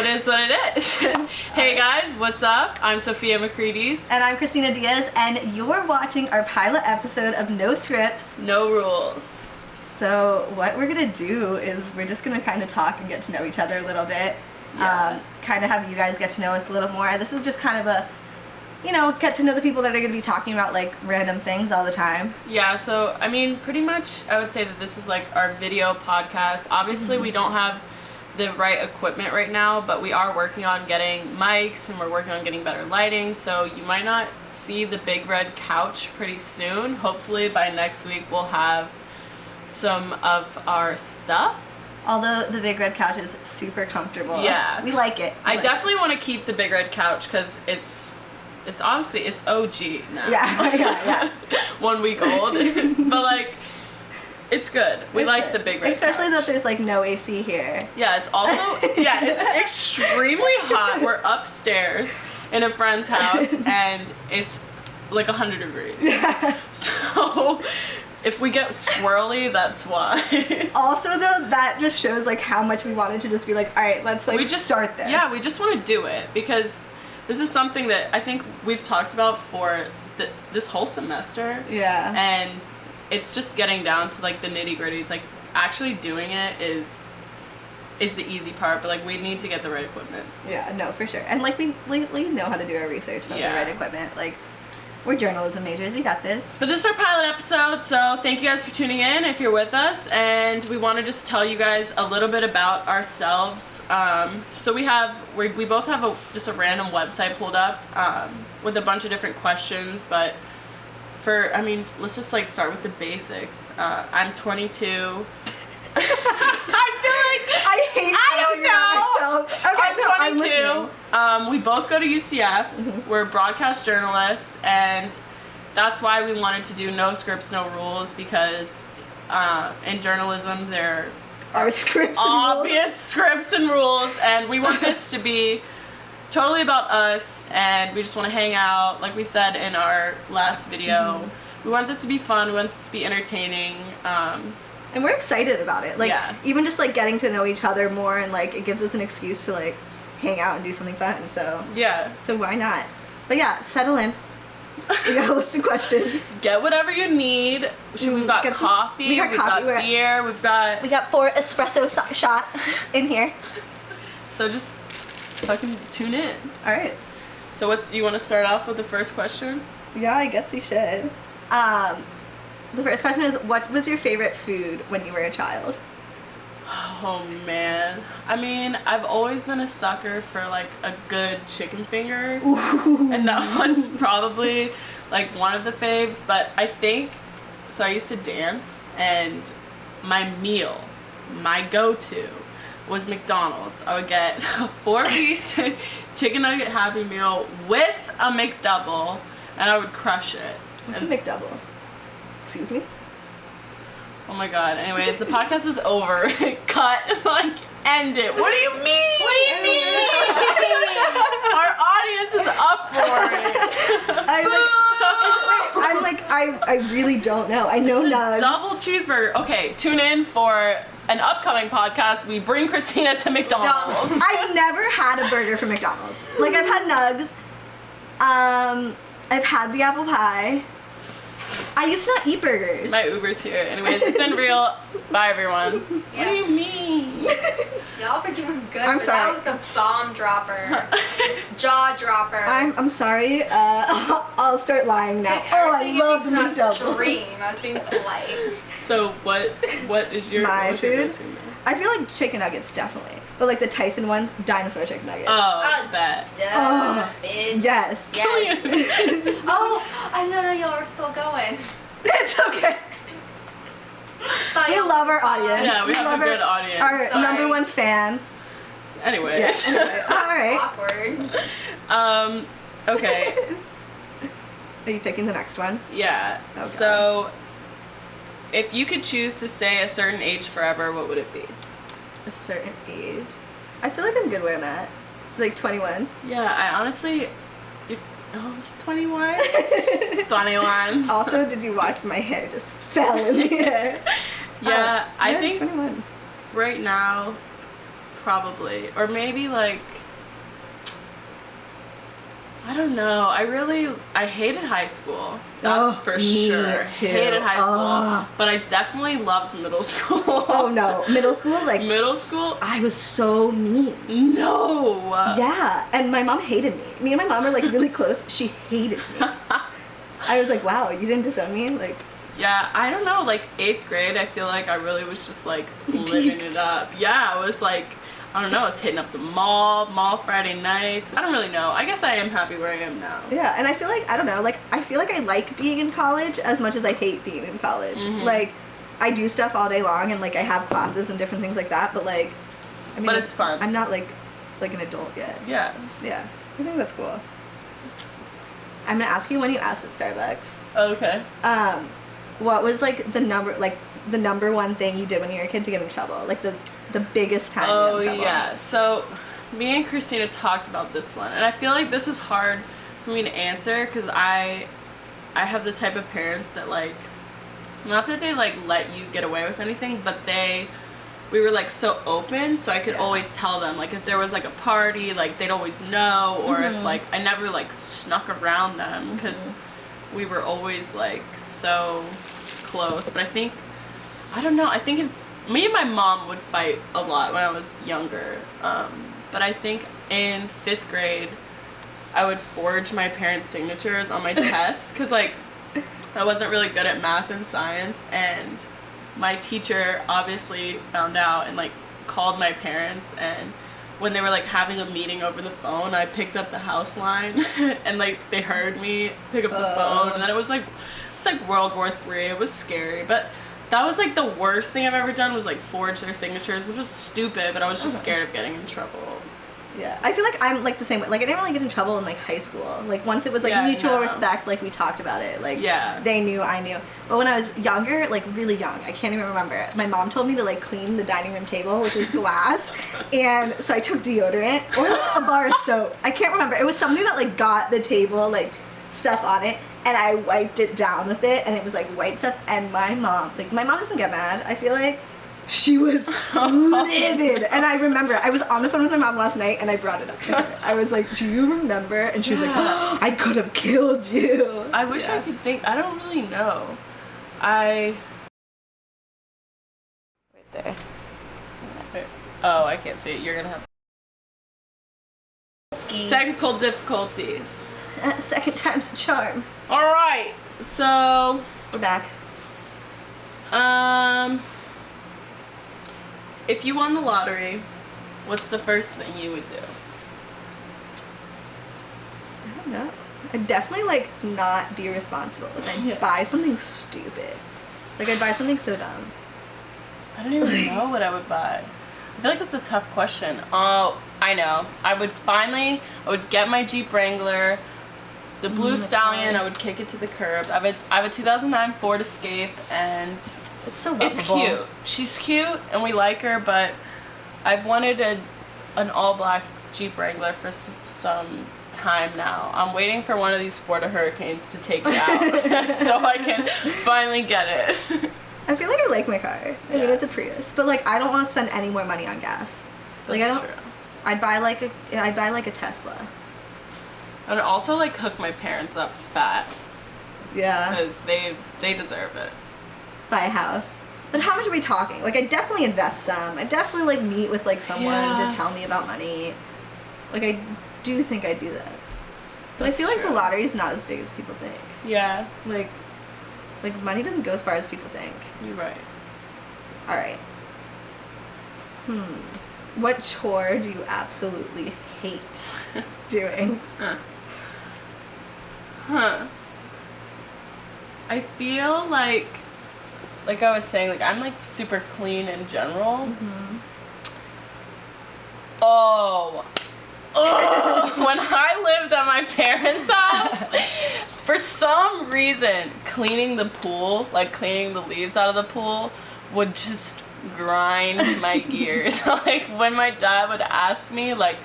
it is what it is. Hey guys, what's up? I'm Sophia Macreades. And I'm Christina Diaz, and you're watching our pilot episode of No Scripts, No Rules. So what we're going to do is we're just going to kind of talk and get to know each other a little bit. Yeah. Kind of have you guys get to know us a little more. This is just kind of a, get to know the people that are going to be talking about, like, random things all the time. Yeah, so, I mean, pretty much I would say that this is, like, our video podcast. Obviously, we don't have the right equipment right now, but we are working on getting mics, and we're working on getting better lighting, so you might not see the big red couch pretty soon. Hopefully, by next week, we'll have some of our stuff. Although the big red couch is super comfortable. Yeah. We like it. I definitely want to keep the big red couch because it's obviously, it's OG now. Yeah. 1 week old. But, like, it's good. We like the big red Especially couch. that there's, like, no AC here. Yeah, it's also, it's extremely hot. We're upstairs in a friend's house, and it's, like, 100 degrees. Yeah. So, if we get squirrely, that's why. Also, though, that just shows, like, how much we wanted to just be like, all right, let's, like, start this. Yeah, we just want to do it because this is something that I think we've talked about for this whole semester. Yeah. And it's just getting down to, like, the nitty-gritties. Like, actually doing it is the easy part, but, like, we need to get the right equipment. Yeah, no, for sure. And, like, we know how to do our research about the right equipment. Like, we're journalism majors. We got this. But this is our pilot episode, so thank you guys for tuning in if you're with us. And we want to just tell you guys a little bit about ourselves. So we both have just a random website pulled up with a bunch of different questions. But let's just, like, start with the basics. I'm 22. I'm 22. We both go to UCF. Mm-hmm. We're broadcast journalists, and that's why we wanted to do No Scripts, No Rules, because in journalism there are scripts and obvious scripts and rules, and we want this to be totally about us, and we just want to hang out, like we said in our last video. Mm-hmm. We want this to be fun. We want this to be entertaining. And we're excited about it. Like, even just, like, getting to know each other more, and, like, it gives us an excuse to, like, hang out and do something fun. So so why not? But yeah, settle in. We got a list of questions. Get whatever you need. We've got coffee. We got beer. We got 4 espresso shots in here. So just fucking tune in. All right. So you want to start off with the first question? Yeah, I guess we should. The first question is, what was your favorite food when you were a child? Oh, man. I mean, I've always been a sucker for, like, a good chicken finger. Ooh. And that was probably, like, one of the faves. But I think, so I used to dance, and my go-to was McDonald's. I would get a 4-piece chicken nugget Happy Meal with a McDouble, and I would crush it. What's a McDouble? Excuse me? Oh my god. Anyways, the podcast is over. Cut. Like, end it. What do you mean? What do you mean? Our audience is uproaring. I really don't know. I know nugs. Double cheeseburger. Okay, tune in for an upcoming podcast. We bring Christina to McDonald's. I've never had a burger from McDonald's. Like, I've had nugs. I've had the apple pie. I used to not eat burgers. My Uber's here. Anyways, it's been real. Bye, everyone. Yeah. What do you mean? Y'all were doing good. I'm sorry. That was a bomb dropper. Jaw dropper. I'm sorry. I'll start lying now. I love the McDouble. I was being polite. So what is your my food? Your go-to? I feel like chicken nuggets, definitely. But, like, the Tyson ones, dinosaur chicken nuggets. Oh, bet. Bitch. Yes. Oh, I didn't know y'all were still going. It's okay. We love our audience. Yeah, we have a good audience. Our number one fan. Anyways. Yes. Anyway. All right. Awkward. Okay. Are you picking the next one? Yeah. Oh, so, if you could choose to stay a certain age forever, what would it be? A certain age? I feel like I'm good where I'm at. Like 21. Yeah, I honestly... 21? 21. Also, did you watch my hair just fell in the air? Yeah, I think 21. Right now, probably. Or maybe, like, I don't know. I hated high school. That's for sure. Too. Hated high school. But I definitely loved middle school. Oh, no. Middle school? Like, middle school? I was so mean. No. Yeah. And my mom hated me. Me and my mom are, like, really close. She hated me. I was like, wow, you didn't disown me? Like... Yeah, I don't know, like 8th grade, I feel like I really was just like living it up. Yeah, I was like, I don't know, I was hitting up the mall Friday nights. I don't really know. I guess I am happy where I am now. Yeah, and I feel like, I don't know, like, I feel like I like being in college as much as I hate being in college. Mm-hmm. Like, I do stuff all day long and, like, I have classes and different things like that, but, like, I mean, but it's fun. I'm not, like an adult yet. Yeah. Yeah, I think that's cool. I'm gonna ask you when you asked at Starbucks. Okay. What was, like, the number one thing you did when you were a kid to get in trouble? Like, the biggest time you got in trouble? Oh, yeah. So, me and Christina talked about this one. And I feel like this was hard for me to answer because I have the type of parents that, like, not that they, like, let you get away with anything, but we were, like, so open, so I could always tell them, like, if there was, like, a party, like, they'd always know, or if, like, I never, like, snuck around them because we were always, like, so close. But I don't know, I think me and my mom would fight a lot when I was younger, but I think in 5th grade I would forge my parents' signatures on my tests because, like, I wasn't really good at math and science, and my teacher obviously found out and, like, called my parents, and when they were, like, having a meeting over the phone, I picked up the house line and, like, they heard me pick up the phone, and then it was like World War III. It was scary, but that was, like, the worst thing I've ever done was, like, forge their signatures, which was stupid, but I was just scared of getting in trouble. Yeah, I feel like I'm, like, the same way. Like, I didn't really get in trouble in, like, high school. Like, once it was, like, mutual respect, like, we talked about it. Like, they knew, I knew. But when I was younger, like, really young, I can't even remember, my mom told me to, like, clean the dining room table, which is glass, and so I took deodorant or a bar of soap. I can't remember. It was something that, like, got the table, like, stuff on it, and I wiped it down with it, and it was, like, white stuff, and my mom doesn't get mad, I feel like. She was livid. And I remember, I was on the phone with my mom last night, and I brought it up to her. I was like, do you remember? And she was like, oh, I could have killed you. I wish I could think. I don't really know. Right there. Oh, I can't see it. You're going to have technical difficulties. Second time's a charm. All right. So. We're back. If you won the lottery, what's the first thing you would do? I don't know. I'd definitely, like, not be responsible. And I'd buy something stupid. Like, I'd buy something so dumb. I don't even know what I would buy. I feel like that's a tough question. Oh, I know. I would get my Jeep Wrangler, the Blue Stallion, I would kick it to the curb. I have a 2009 Ford Escape, and it's so lovable. It's cute. She's cute, and we like her, but I've wanted an all-black Jeep Wrangler for some time now. I'm waiting for one of these Florida hurricanes to take it out so I can finally get it. I feel like I like my car. I mean, it's a Prius, but, like, I don't want to spend any more money on gas. Like, That's true. I'd buy like a Tesla. I'd also, like, hook my parents up fat. Yeah. Because they deserve it. Buy a house. But how much are we talking? Like, I definitely invest some. I definitely, like, meet with, like, someone to tell me about money. Like, I do think I'd do that. But I feel like the lottery is not as big as people think. Yeah. Like, money doesn't go as far as people think. You're right. All right. What chore do you absolutely hate doing? I feel like I was saying, like, I'm, like, super clean in general. Mm-hmm. Oh, when I lived at my parents' house, for some reason, cleaning the pool, like, cleaning the leaves out of the pool, would just grind my gears. Like, when my dad would ask me, like,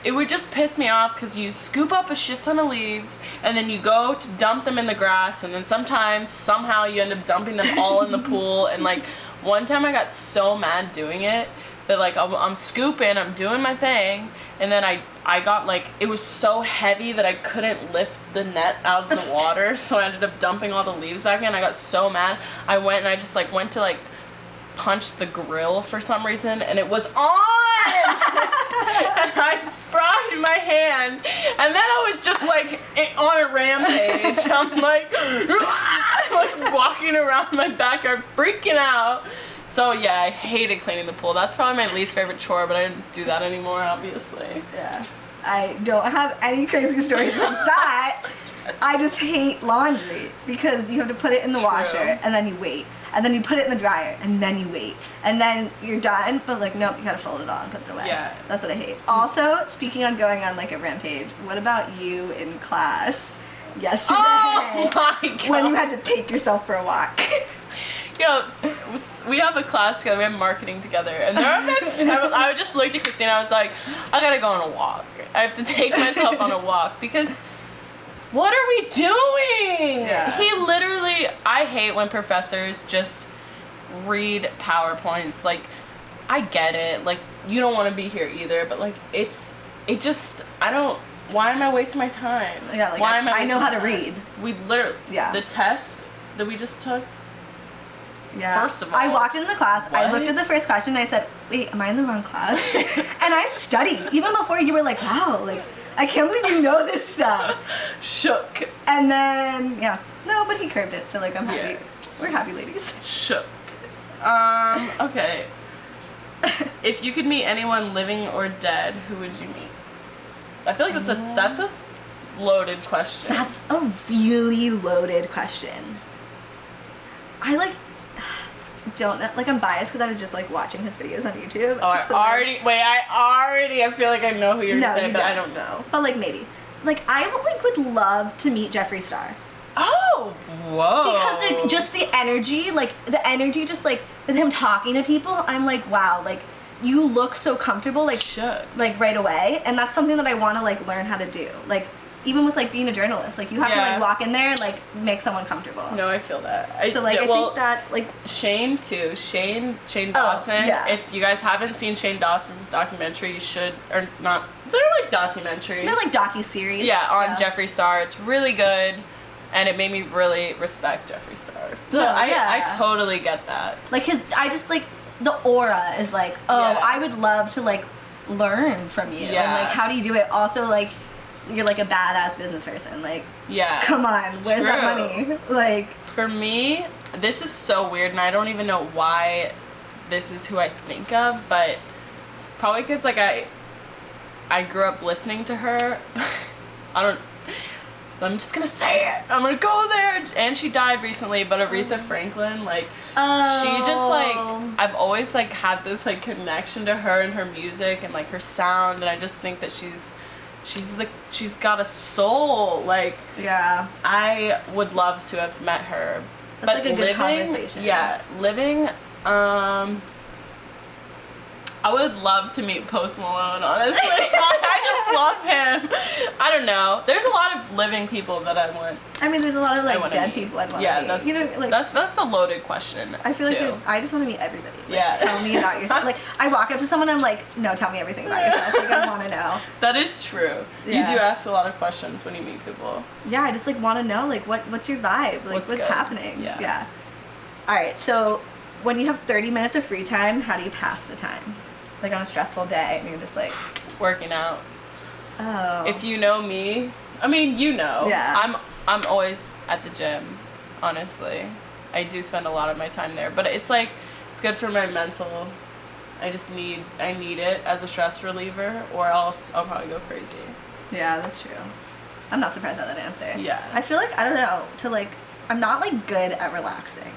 it would just piss me off because you scoop up a shit ton of leaves and then you go to dump them in the grass, and then somehow you end up dumping them all in the pool. And, like, one time I got so mad doing it that like I'm scooping, I'm doing my thing, and then I got like, it was so heavy that I couldn't lift the net out of the water, so I ended up dumping all the leaves back in. I got so mad. I went and I just like went to like punch the grill for some reason, and it was on! And I fried my hand, and then I was just like on a rampage. I'm like walking around my backyard freaking out. So yeah, I hated cleaning the pool. That's probably my least favorite chore, but I didn't do that anymore, obviously. Yeah. I don't have any crazy stories like that. I just hate laundry because you have to put it in the washer and then you wait. And then you put it in the dryer and then you wait. And then you're done, but like, nope, you gotta fold it all and put it away. Yeah. That's what I hate. Also, speaking on going on like a rampage, what about you in class yesterday? Oh my God. When you had to take yourself for a walk. Yo, we have a class together, we have marketing together, and there have been several, I just looked at Christina, I was like, I gotta go on a walk. I have to take myself on a walk, because what are we doing? Yeah. He literally, I hate when professors just read PowerPoints, like, I get it, like, you don't want to be here either, but like, why am I wasting my time? Yeah, like, why am I know how to read. We literally, Yeah. the test that we just took, yeah. First of all, I walked into the class, what? I looked at the first question, and I said, wait, am I in the wrong class? And I studied, even before you were like, wow, like, I can't believe you know this stuff. Shook. And then, yeah. No, but he curved it, so like, I'm happy. Yeah. We're happy ladies. Shook. Okay. If you could meet anyone living or dead, who would you meet? I feel like that's a loaded question. That's a really loaded question. I like don't know, like I'm biased because I was just like watching his videos on YouTube. Oh, I feel like I know who you're No, gonna say, you but I don't. don't know. But like maybe. Like I would love to meet Jeffree Star. Oh, whoa. Because like, just the energy just like with him talking to people, I'm like, wow, like you look so comfortable, like like right away, and that's something that I want to like learn how to do. Like even with like being a journalist, like you have to like walk in there and like make someone comfortable. No, I feel that. I think that's like Shane too. Shane Dawson. Yeah. If you guys haven't seen Shane Dawson's documentary, you should, or not. They're like documentaries. They're like docu-series. Yeah, on Jeffree Star. It's really good, and it made me really respect Jeffree Star. So I totally get that. Like I just like the aura is like, I would love to like learn from you. Yeah. And like how do you do it? Also like you're like a badass business person. Like come on, where's that money? Like for me, this is so weird, and I don't even know why this is who I think of, but probably because like I grew up listening to her. I'm just gonna say it. I'm gonna go there. And she died recently, but Aretha Franklin, like, she just, like, I've always, like, had this, like, connection to her and her music and, like, her sound, and I just think that she's got a soul. Like, I would love to have met her. That's, like, a good conversation. Yeah, living, I would love to meet Post Malone, honestly. I just love him. I don't know. There's a lot of living people that I want. I mean, there's a lot of like dead people I'd want to meet. That's a loaded question. I feel like I just want to meet everybody. Like, tell me about yourself. Like I walk up to someone, and I'm like, no, tell me everything about yourself. Like I want to know. That is true. Yeah. You do ask a lot of questions when you meet people. Yeah, I just like want to know like what's your vibe? Like what's happening? Yeah. All right, so when you have 30 minutes of free time, how do you pass the time? Like on a stressful day, and you're just like working out. Oh. If you know me, I mean, you know. Yeah. I'm always at the gym, honestly. I do spend a lot of my time there, but it's like it's good for my mental. I need it as a stress reliever, or else I'll probably go crazy. Yeah, that's true. I'm not surprised by that answer. Yeah. I feel like I'm not like good at relaxing.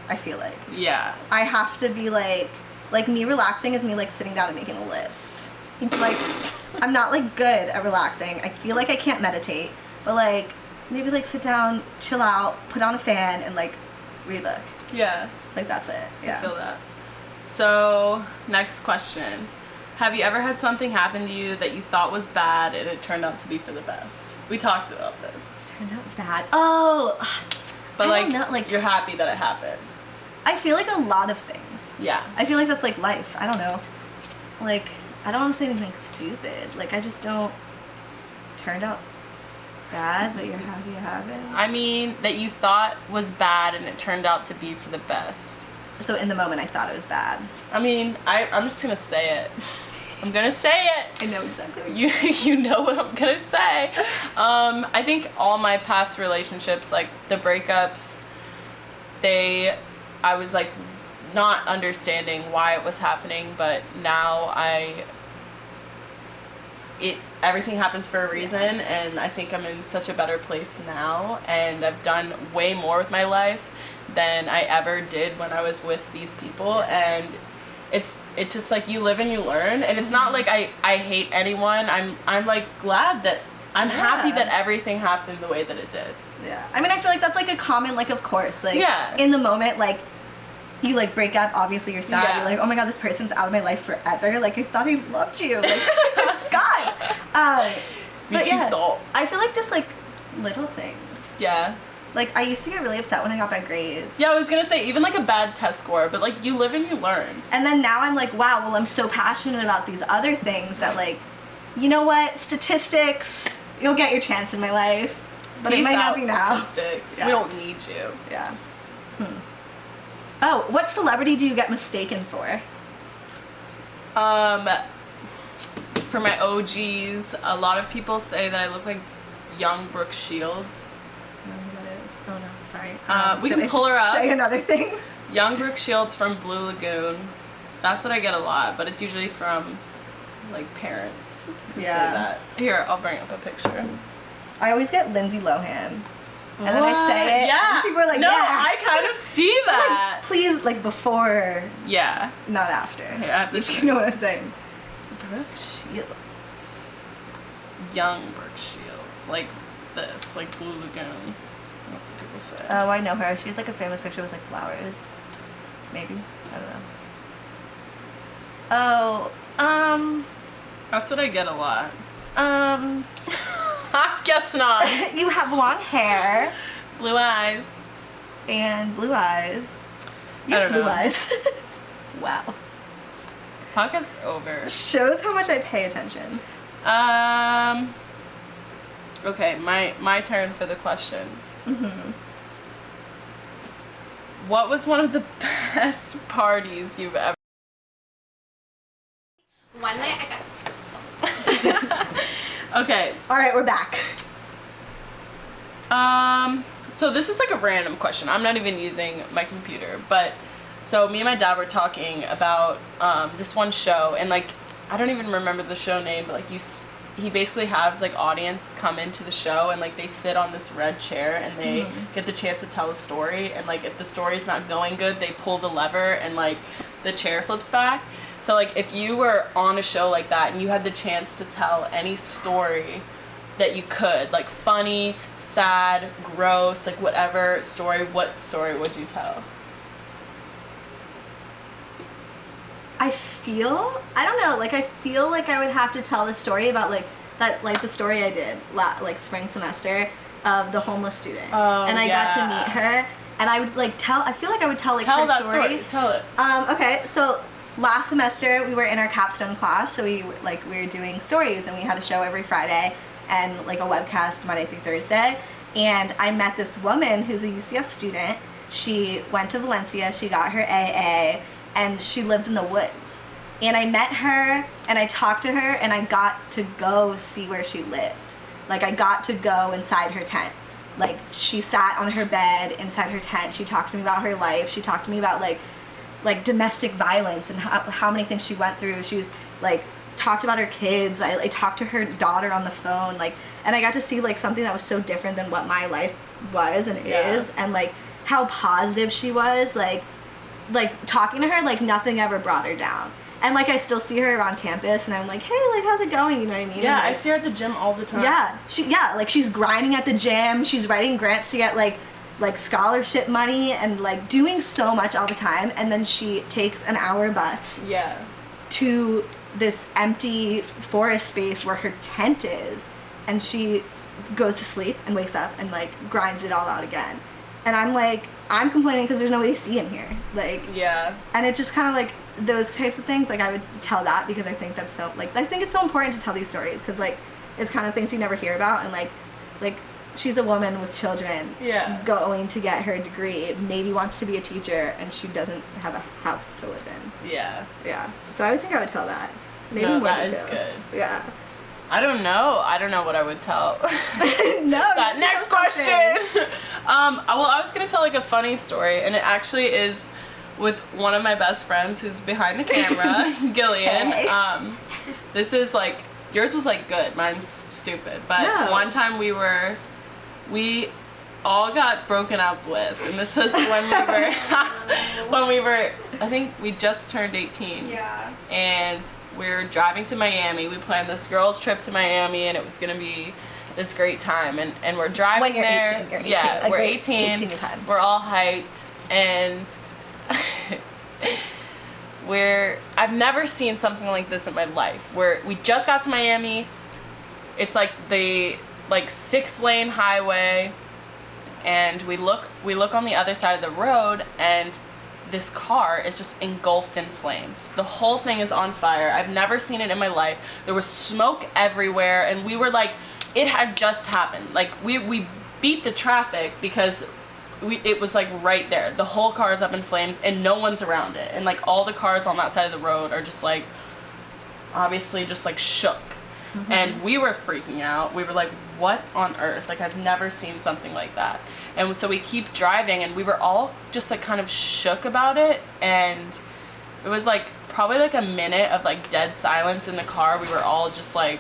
I feel like. Yeah. I have to be like me relaxing is me like sitting down and making a list. Like I'm not like good at relaxing. I feel like I can't meditate, but like maybe like sit down, chill out, put on a fan, and like read a book. Yeah. Like that's it. Yeah. I feel that. So next question. Have you ever had something happen to you that you thought was bad and it turned out to be for the best? We talked about this. Turned out bad. Oh. But like you're happy that it happened. I feel like a lot of things. Yeah. I feel like that's like life. I don't know. like, I don't want to say anything stupid. Like, I just don't, turned out bad, but you're happy it happened. I mean, that you thought was bad and it turned out to be for the best. So in the moment I thought it was bad. I mean, I'm just gonna say it. I'm gonna say it. I know exactly what you know what I'm gonna say. I think all my past relationships, like the breakups, I was like not understanding why it was happening, but now everything happens for a reason, and I think I'm in such a better place now, and I've done way more with my life than I ever did when I was with these people, and it's just like you live and you learn, and it's not like I hate anyone. I'm like glad that I'm happy that everything happened the way that it did. Yeah. I mean, I feel like that's like a common, like, of course, like, in the moment, like, you like break up, obviously you're sad, you're like, oh my god, this person's out of my life forever, like, I thought he loved you, like, god. But yeah, I feel like just like little things. Yeah. Like, I used to get really upset when I got bad grades. Yeah, I was gonna say, even like a bad test score, but like you live and you learn. And then now I'm like, wow, well, I'm so passionate about these other things that, like, you know what, statistics, you'll get your chance in my life, but it might not be now. Statistics. We don't need you. Yeah. Oh, what celebrity do you get mistaken for? For my OGs, a lot of people say that I look like young Brooke Shields. I don't know who that is. Oh no, sorry. We can pull her up. Say another thing. Young Brooke Shields from Blue Lagoon. That's what I get a lot, but it's usually from like parents who say that. Here, I'll bring up a picture. I always get Lindsay Lohan. And then I say it. Yeah. And people are like, no, I kind of see that. Like, please, like, before. Yeah. Not after. Yeah, if you know what I'm saying. Brooke Shields. Young Brooke Shields. Like this. Like Blue Lagoon. That's what people say. Oh, I know her. She has like a famous picture with like flowers. Maybe. I don't know. That's what I get a lot. I guess not. You have long hair. Blue eyes. And blue eyes. You have blue eyes. Wow. Podcast's over. Shows how much I pay attention. Okay, my turn for the questions. What was one of the best parties you've ever? One night I got. Okay. All right, we're back. So this is like a random question. I'm not even using my computer, but so me and my dad were talking about this one show, and like I don't even remember the show name, but like he basically has like audience come into the show, and like they sit on this red chair and they get the chance to tell a story, and like if the story's not going good, they pull the lever and like the chair flips back. So like if you were on a show like that and you had the chance to tell any story that you could, like funny, sad, gross, like whatever story, what story would you tell? I don't know, like I feel like I would have to tell the story about like that, like the story I did like spring semester of the homeless student. And I got to meet her, and I would like I feel like I would tell like her story. Tell it. Okay, so last semester we were in our capstone class, so we were doing stories, and we had a show every Friday and like a webcast Monday through Thursday. And I met this woman who's a UCF student. She went to Valencia, she got her AA, and she lives in the woods. And I met her, and I talked to her, and I got to go see where she lived. Like, I got to go inside her tent. Like, she sat on her bed inside her tent. She talked to me about her life. She talked to me about, like domestic violence and how many things she went through. She was, like, talked about her kids. I talked to her daughter on the phone. Like, and I got to see, like, something that was so different than what my life was and is. And, like, how positive she was. Like, talking to her, like, nothing ever brought her down. And, like, I still see her on campus, and I'm like, hey, like, how's it going? You know what I mean? Yeah, like, I see her at the gym all the time. Yeah, like, she's grinding at the gym. She's writing grants to get, like scholarship money and, like, doing so much all the time. And then she takes an hour bus to this empty forest space where her tent is. And she goes to sleep and wakes up and, like, grinds it all out again. And I'm like, I'm complaining because there's nobody to see in here. Like, yeah. And it just kind of like those types of things. Like, I would tell that because I think that's so, like, I think it's so important to tell these stories because, like, it's kind of things you never hear about. And, like, she's a woman with children going to get her degree, maybe wants to be a teacher, and she doesn't have a house to live in. Yeah. Yeah. So I would think I would tell that. Maybe no, more that is good. Yeah. I don't know what I would tell. No. That next question. Well, I was gonna tell like a funny story, and it actually is with one of my best friends who's behind the camera, Gillian. Hey. This is like yours was like good, mine's stupid. But one time we all got broken up with, and this was when we were I think we just turned 18. Yeah. And we're driving to Miami. We planned this girls' trip to Miami, and it was gonna be this great time. And we're driving when you're there. 18, you're 18. Yeah, we're 18 time. We're all hyped, and I've never seen something like this in my life. Where we just got to Miami. It's like the 6-lane highway, and we look on the other side of the road, and this car is just engulfed in flames. The whole thing is on fire. I've never seen it in my life. There was smoke everywhere, and we were like, it had just happened. Like, we beat the traffic because it was like right there. The whole car is up in flames, and no one's around it. And like all the cars on that side of the road are just like, obviously just like shook. Mm-hmm. And we were freaking out. We were like, what on earth? Like, I've never seen something like that. And so we keep driving, and we were all just like kind of shook about it. And it was like probably like a minute of like dead silence in the car. We were all just like,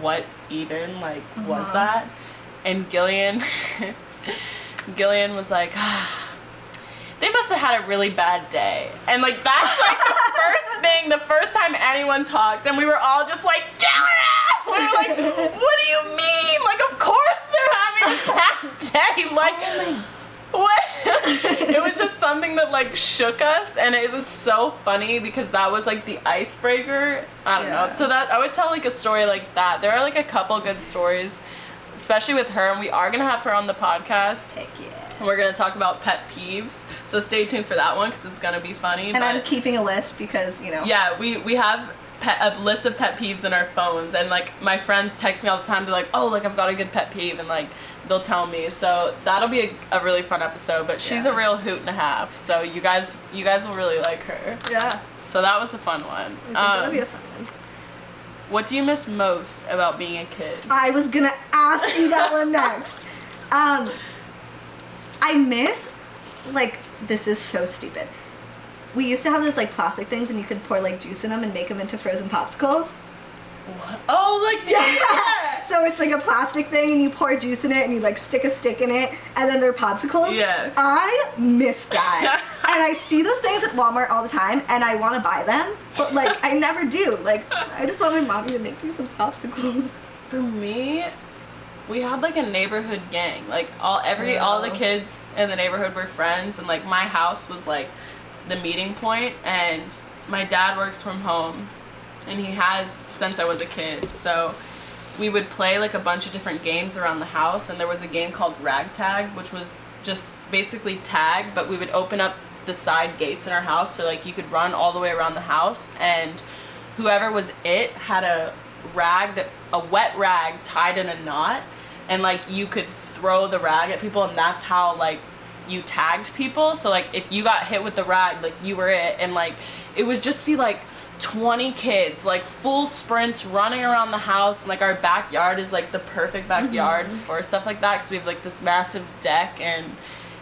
what even like was that? And Gillian was like, they must have had a really bad day. And like that's like the first time anyone talked, and we were all just like, Gillian! We were like, what do you mean? Like, of course they're having a bad day. Like, what? It was just something that like shook us, and it was so funny because that was like the icebreaker. I don't know. So that I would tell like a story like that. There are like a couple good stories, especially with her, and we are gonna have her on the podcast. Heck yeah. And we're gonna talk about pet peeves. So stay tuned for that one because it's gonna be funny. And I'm keeping a list because, you know. Yeah, we have a list of pet peeves in our phones, and like my friends text me all the time. They're like, oh, like I've got a good pet peeve, and like they'll tell me. So that'll be a really fun episode. But she's a real hoot and a half. So you guys will really like her. Yeah. So that was a fun one. I think that'll be a fun one. What do you miss most about being a kid? I was gonna ask you that one next. I miss, like, this is so stupid. We used to have those like plastic things, and you could pour like juice in them and make them into frozen popsicles. What? Oh, like yeah. So it's like a plastic thing, and you pour juice in it, and you like stick a stick in it, and then they're popsicles. Yeah. I miss that. And I see those things at Walmart all the time, and I want to buy them, but like I never do. Like, I just want my mommy to make me some popsicles. For me, we had like a neighborhood gang. Like all the kids in the neighborhood were friends, and like my house was like the meeting point, and my dad works from home, and he has since I was a kid. So we would play like a bunch of different games around the house, and there was a game called Ragtag, which was just basically tag, but we would open up the side gates in our house so like you could run all the way around the house, and whoever was it had a wet rag tied in a knot, and like you could throw the rag at people, and that's how like you tagged people. So like if you got hit with the rag, like you were it, and like it would just be like 20 kids like full sprints running around the house, and like our backyard is like the perfect backyard for stuff like that because we have like this massive deck, and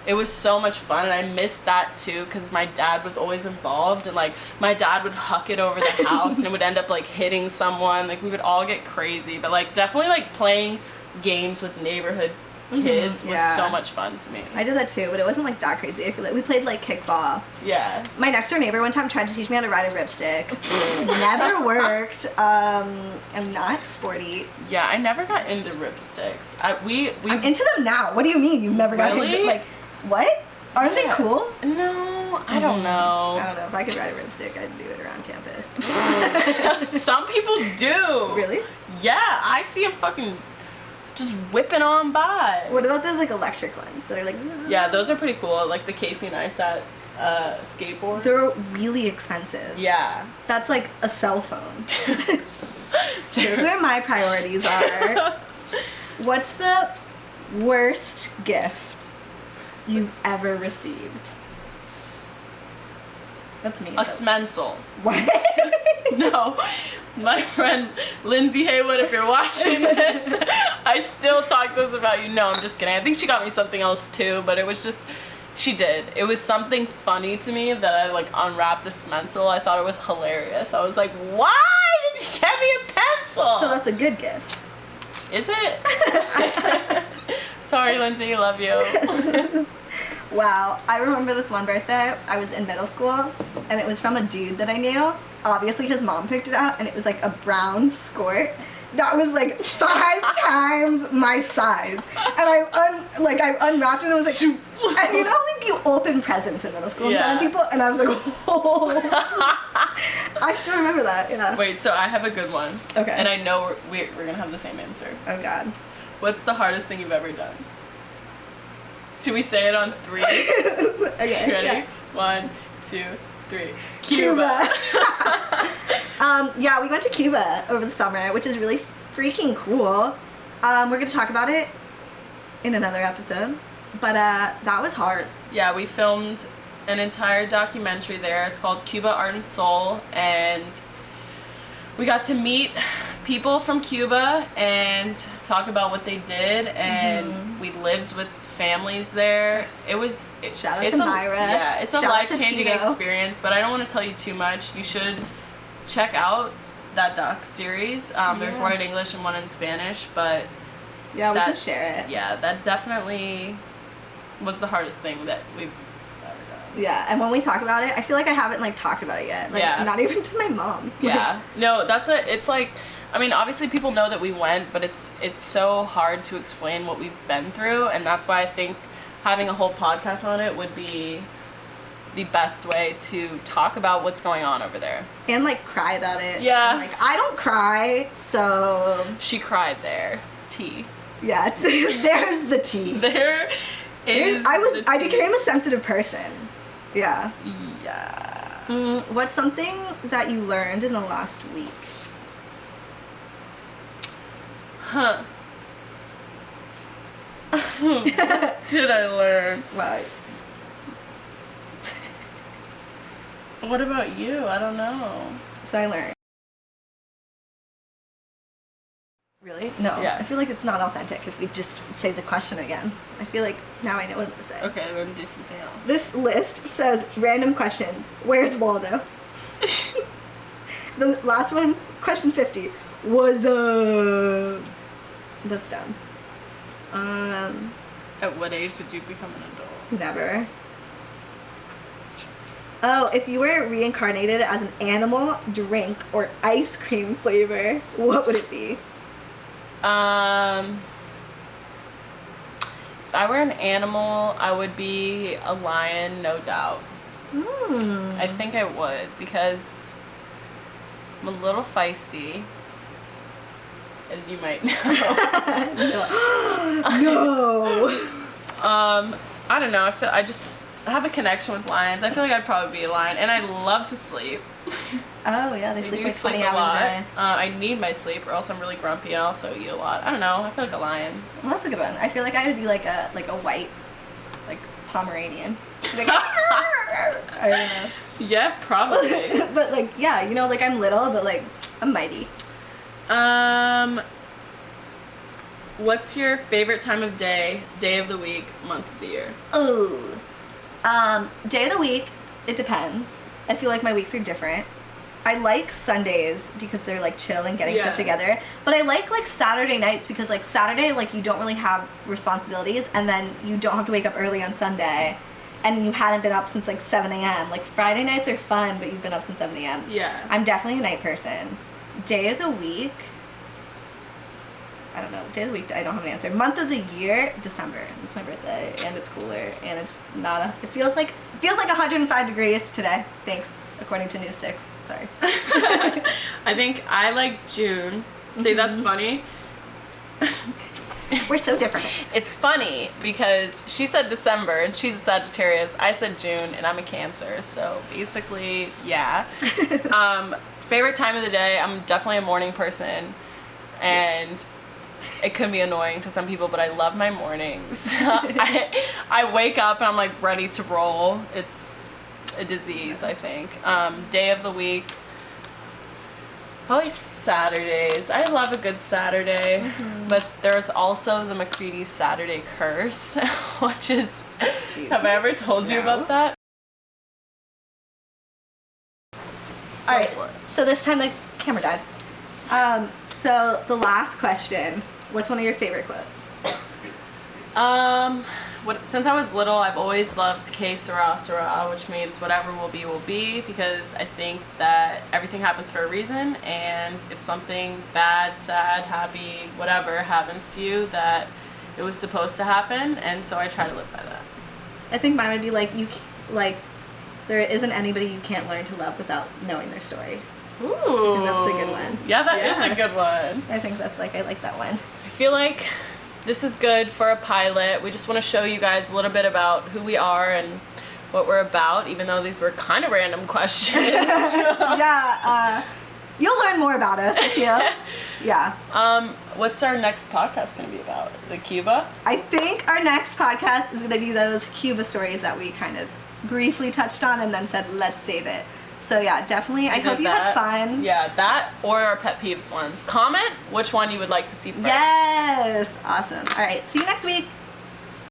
it was so much fun. And I missed that too because my dad was always involved, and like my dad would huck it over the house and it would end up like hitting someone. Like we would all get crazy, but like definitely like playing games with neighborhood kids was so much fun to me. I did that too, but it wasn't like that crazy. I feel like we played like kickball. Yeah. My next door neighbor one time tried to teach me how to ride a ripstick. Never worked. I'm not sporty. Yeah, I never got into ripsticks. I'm into them now. What do you mean you never got into like what? Aren't they cool? No, I don't know. I don't know. If I could ride a ripstick, I'd do it around campus. Some people do. Really? Yeah, I see them fucking just whipping on by. What about those like electric ones that are like? Zzz? Yeah, those are pretty cool. Like the Casey Neistat skateboards. They're really expensive. Yeah. That's like a cell phone. Shows where my priorities are. What's the worst gift you've ever received? That's me. A Smensel. What? No. My friend Lindsay Haywood, if you're watching this, I still talk this about you. No, I'm just kidding. I think she got me something else too, but it was just, she did. It was something funny to me that I like unwrapped a Smensel. I thought it was hilarious. I was like, why did you get me a pencil? So that's a good gift. Is it? Sorry, Lindsay, love you. Wow, I remember this one birthday. I was in middle school, and it was from a dude that I knew. Obviously, his mom picked it out, and it was like a brown skirt that was like 5 times my size. And I unwrapped it, and it was like, and you know, like you open presents in middle school in front of people, and I was like, oh. I still remember that. Yeah. Wait, so I have a good one. Okay. And I know we're gonna have the same answer. Oh God. What's the hardest thing you've ever done? Should we say it on 3? Okay. Ready? Yeah. 1, 2, 3. Cuba. Yeah, we went to Cuba over the summer, which is really freaking cool. We're gonna talk about it in another episode, but that was hard. Yeah, we filmed an entire documentary there. It's called Cuba Art and Soul, and we got to meet people from Cuba and talk about what they did, and we lived with families there. Shout out to Myra. Yeah, it's a Shout out to life-changing Tito. Experience, but I don't want to tell you too much. You should check out that doc series. There's one in English and one in Spanish, but yeah, we can share it. Yeah, that definitely was the hardest thing that we've ever done. Yeah, and when we talk about it, I feel like I haven't like talked about it yet. Like, Yeah. not even to my mom. Yeah. No, it's like, I mean, obviously people know that we went, but it's so hard to explain what we've been through, and that's why I think having a whole podcast on it would be the best way to talk about what's going on over there. And like cry about it. Yeah. And, like, I don't cry, so She cried there. Tea. yeah, there's the tea. There is I became a sensitive person. Yeah. Yeah. What's something that you learned in the last week? Huh. What did I learn? Wow. What about you? I don't know. So I learned. Really? No. Yeah. I feel like it's not authentic if we just say the question again. I feel like now I know what to say. Okay, then do something else. This list says random questions. Where's Waldo? The last one, question 50, was that's dumb. At what age did you become an adult? Never. Oh, if you were reincarnated as an animal, drink, or ice cream flavor, what would it be? If I were an animal, I would be a lion, no doubt. I think I would, because I'm a little feisty, as you might know. No. I don't know. I have a connection with lions. I feel like I'd probably be a lion, and I love to sleep. Oh yeah, they sleep like 20 a hours lot. a day. I need my sleep, or else I'm really grumpy and also eat a lot. I don't know. I feel like a lion. Well, that's a good one. I feel like I would be like a white, like Pomeranian. Like, I don't know. Yeah, probably. But like, yeah, you know, like I'm little, but like I'm mighty. What's your favorite time of day of the week, month of the year? Oh. Day of the week, it depends. I feel like my weeks are different. I like Sundays because they're like chill and getting stuff together. But I like Saturday nights because like Saturday, like you don't really have responsibilities, and then you don't have to wake up early on Sunday, and you hadn't been up since like 7 a.m. Like Friday nights are fun, but you've been up since 7 a.m. Yeah. I'm definitely a night person. Day of the week, I don't know. Day of the week, I don't have an answer. Month of the year, December. It's my birthday, and it's cooler, and it's not it feels like 105 degrees today. Thanks, according to News 6. Sorry. I think I like June. See, that's funny. We're so different. It's funny because she said December and she's a Sagittarius. I said June and I'm a Cancer. So basically, yeah. Favorite time of the day, I'm definitely a morning person. And it can be annoying to some people, but I love my mornings. I wake up and I'm like ready to roll. It's a disease, I think. Day of the week, probably Saturdays. I love a good Saturday, but there's also the McCready's Saturday curse, which is, have I ever told you about that? All right, so this time the camera died. So the last question, what's one of your favorite quotes? Since I was little, I've always loved que sera, sera, which means whatever will be, because I think that everything happens for a reason, and if something bad, sad, happy, whatever happens to you, that it was supposed to happen, and so I try to live by that. I think mine would be like there isn't anybody you can't learn to love without knowing their story. Ooh. And that's a good one. Yeah, that is a good one. I think that's I like that one. I feel like this is good for a pilot. We just want to show you guys a little bit about who we are and what we're about, even though these were kind of random questions. Yeah, you'll learn more about us, I feel. Yeah. What's our next podcast going to be about? The Cuba? I think our next podcast is going to be those Cuba stories that we kind of briefly touched on and then said, let's save it. So yeah, definitely. I hope you had fun. Yeah, that or our pet peeves ones. Comment which one you would like to see first. Yes. Awesome. All right. See you next week.